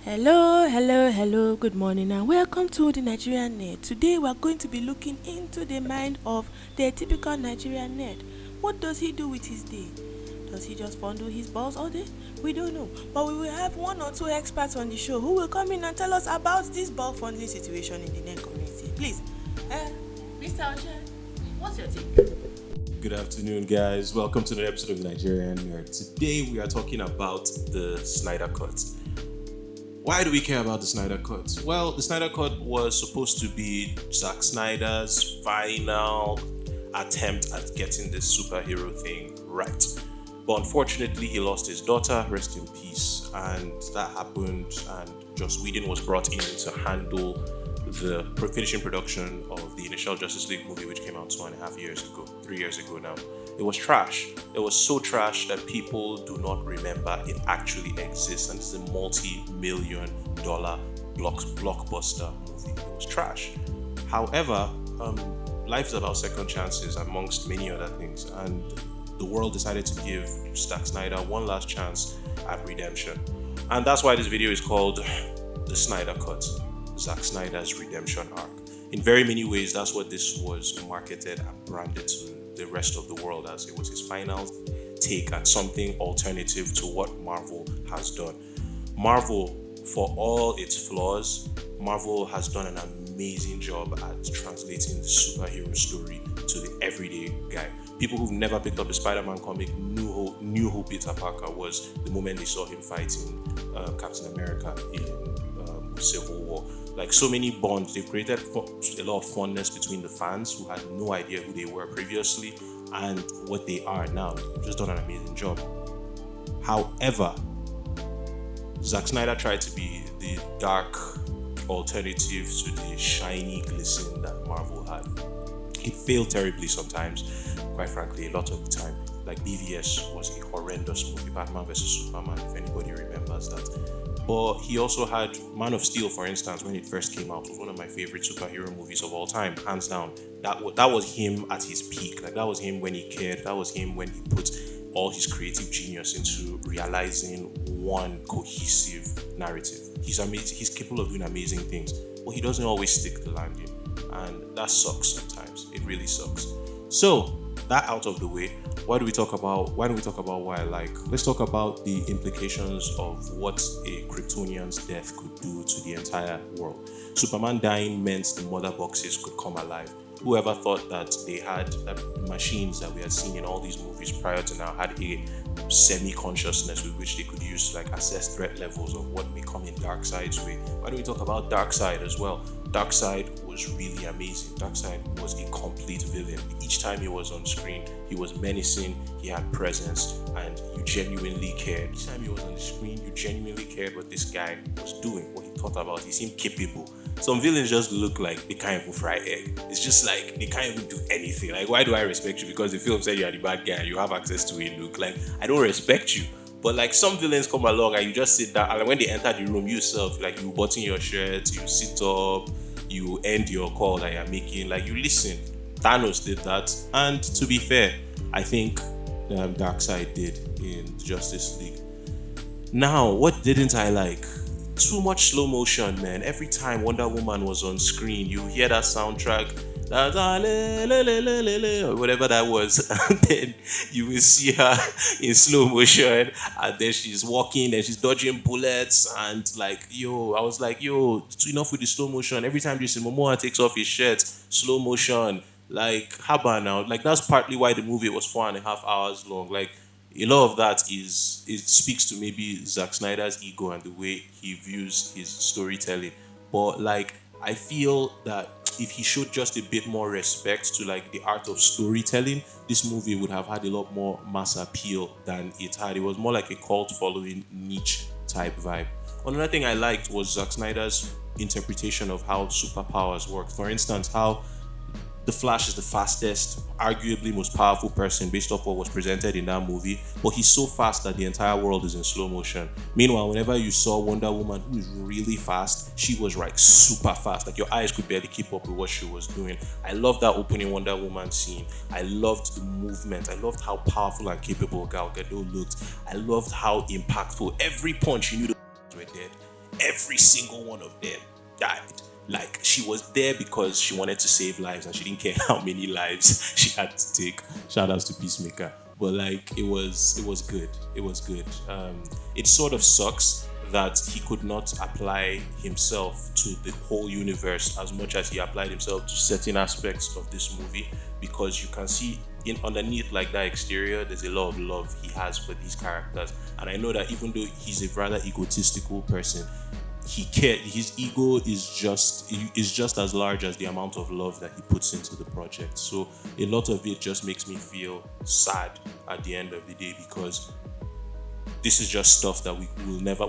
Hello, good morning and welcome to the Nigerian Nerd. Today we are going to be looking into the mind of the typical Nigerian nerd. What does he do with his day? Does he just fondle his balls all day? We don't know. But we will have one or two experts on the show who will come in and tell us about this ball fondling situation in the nerd community. Please, Mr. Oche, what's your take? Good afternoon, guys. Welcome to another episode of Nigerian Nerd. Today we are talking about the Snyder Cut. Why do we care about the Snyder Cut? Well, the Snyder Cut was supposed to be Zack Snyder's final attempt at getting this superhero thing right. But unfortunately, he lost his daughter, rest in peace, and that happened, and Joss Whedon was brought in to handle the finishing production of the initial Justice League movie, which came out 3 years ago now. It was trash. It was so trash that people do not remember it actually exists, and it's a multi-million-dollar blockbuster movie. It was trash. However, life is about second chances amongst many other things, and the world decided to give Zack Snyder one last chance at redemption. And that's why this video is called The Snyder Cut, Zack Snyder's redemption arc. In very many ways, that's what this was marketed and branded to the rest of the world as. It was his final take at something alternative to what Marvel has done. Marvel, for all its flaws, Marvel has done an amazing job at translating the superhero story to the everyday guy. People who've never picked up the Spider-Man comic knew who Peter Parker was the moment they saw him fighting Captain America in Civil War. Like, so many bonds, they've created a lot of fondness between the fans who had no idea who they were previously and what they are now. They've just done an amazing job. However, Zack Snyder tried to be the dark alternative to the shiny glisten that Marvel had. It failed terribly sometimes, quite frankly, a lot of the time. Like, BVS was a horrendous movie, Batman vs Superman, if anybody remembers that. But he also had Man of Steel, for instance, when it first came out. It was one of my favorite superhero movies of all time, hands down. That was him at his peak. Like, that was him when he cared. That was him when he put all his creative genius into realizing one cohesive narrative. He's amazing. He's capable of doing amazing things, but he doesn't always stick the landing, and that sucks sometimes. It really sucks. So, that out of the way, why don't we talk about why I like? Let's talk about the implications of what a Kryptonian's death could do to the entire world. Superman dying meant the mother boxes could come alive. Whoever thought that they had that machines that we had seen in all these movies prior to now had a semi-consciousness with which they could use to like assess threat levels of what may come in Darkseid's way. Why don't we talk about Darkseid as well? Darkseid was really amazing. Darkseid was a complete villain. Each time he was on screen, he was menacing, he had presence, and you genuinely cared. Each time he was on the screen, you genuinely cared what this guy was doing, what he thought about. He seemed capable. Some villains just look like they can't even fry egg. It's just like they can't even do anything. Like, why do I respect you? Because the film said you are the bad guy and you have access to a look. Like, I don't respect you. But like, some villains come along and you just sit down, and when they enter the room, you yourself, like, you button your shirt, you sit up, you end your call that you're making, like, you listen. Thanos did that, and to be fair, I think Darkseid did in Justice League. Now, what didn't I like? Too much slow motion, man. Every time Wonder Woman was on screen, you hear that soundtrack, or whatever that was, and then you will see her in slow motion, and then she's walking and she's dodging bullets, and like, I was like, it's enough with the slow motion. Every time Jason Momoa takes off his shirt, slow motion. Like, how about now? Like, that's partly why the movie was 4.5 hours long. Like, a lot of that it speaks to maybe Zack Snyder's ego and the way he views his storytelling. But like, I feel that if he showed just a bit more respect to like the art of storytelling, this movie would have had a lot more mass appeal than it had. It was more like a cult following niche type vibe. Another thing I liked was Zack Snyder's interpretation of how superpowers work. For instance, how the Flash is the fastest, arguably most powerful person based off what was presented in that movie, but he's so fast that the entire world is in slow motion. Meanwhile, whenever you saw Wonder Woman, who is really fast, she was like super fast. Like, your eyes could barely keep up with what she was doing. I loved that opening Wonder Woman scene. I loved the movement. I loved how powerful and capable Gal Gadot looked. I loved how impactful every punch, you knew the were dead. every single one of them died. Like, she was there because she wanted to save lives and she didn't care how many lives she had to take. Shout outs to Peacemaker. But like, it was good. It was good. It sort of sucks that he could not apply himself to the whole universe as much as he applied himself to certain aspects of this movie, because you can see in underneath like that exterior, there's a lot of love he has for these characters. And I know that even though he's a rather egotistical person, his ego is just as large as the amount of love that he puts into the project. So a lot of it just makes me feel sad at the end of the day, because this is just stuff that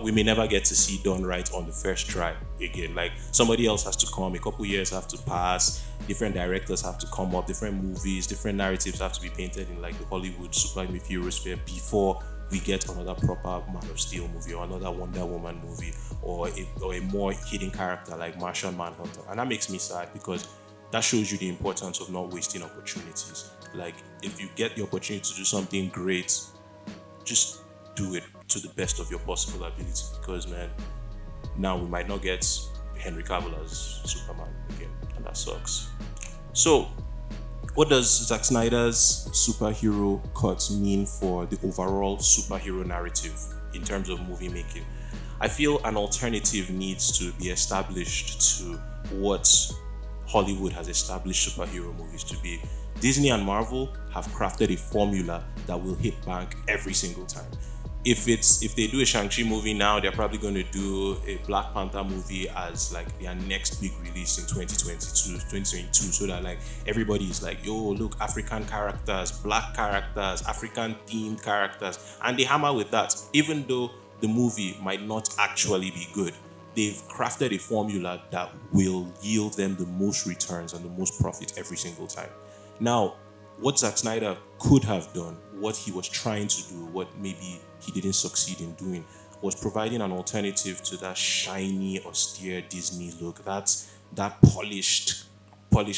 we may never get to see done right on the first try again. Like, somebody else has to come, a couple years have to pass, different directors have to come up, different movies, different narratives have to be painted in like the Hollywood superhero sphere before we get another proper Man of Steel movie or another Wonder Woman movie or a more hidden character like Martian Manhunter. And that makes me sad, because that shows you the importance of not wasting opportunities. Like, if you get the opportunity to do something great, just do it to the best of your possible ability, because man, now we might not get Henry Cavill as Superman again, and that sucks. So, what does Zack Snyder's superhero cut mean for the overall superhero narrative in terms of movie making? I feel an alternative needs to be established to what Hollywood has established superhero movies to be. Disney and Marvel have crafted a formula that will hit bank every single time. If they do a Shang-Chi movie now, they're probably going to do a Black Panther movie as like their next big release in 2022, so that like everybody is like, yo, look, African characters, black characters, African themed characters, and they hammer with that. Even though the movie might not actually be good, they've crafted a formula that will yield them the most returns and the most profit every single time. Now, what Zack Snyder could have done, what he was trying to do, what maybe he didn't succeed in doing, was providing an alternative to that shiny, austere Disney look. That polished,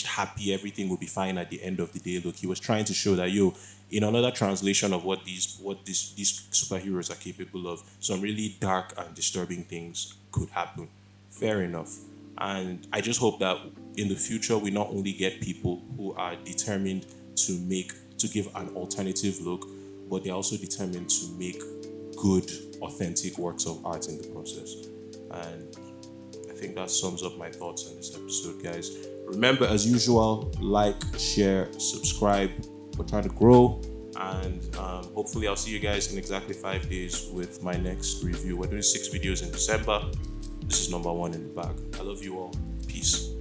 happy, everything will be fine at the end of the day look. He was trying to show that, in another translation of what these superheroes are capable of, some really dark and disturbing things could happen. Fair enough. And I just hope that in the future we not only get people who are determined to give an alternative look, but they're also determined to make good, authentic works of art in the process. And I think that sums up my thoughts on this episode, guys. Remember, as usual, like, share, subscribe. We're trying to grow, and hopefully I'll see you guys in exactly 5 days with my next review. We're doing 6 videos in December. This is number 1 in the bag. I love you all. Peace.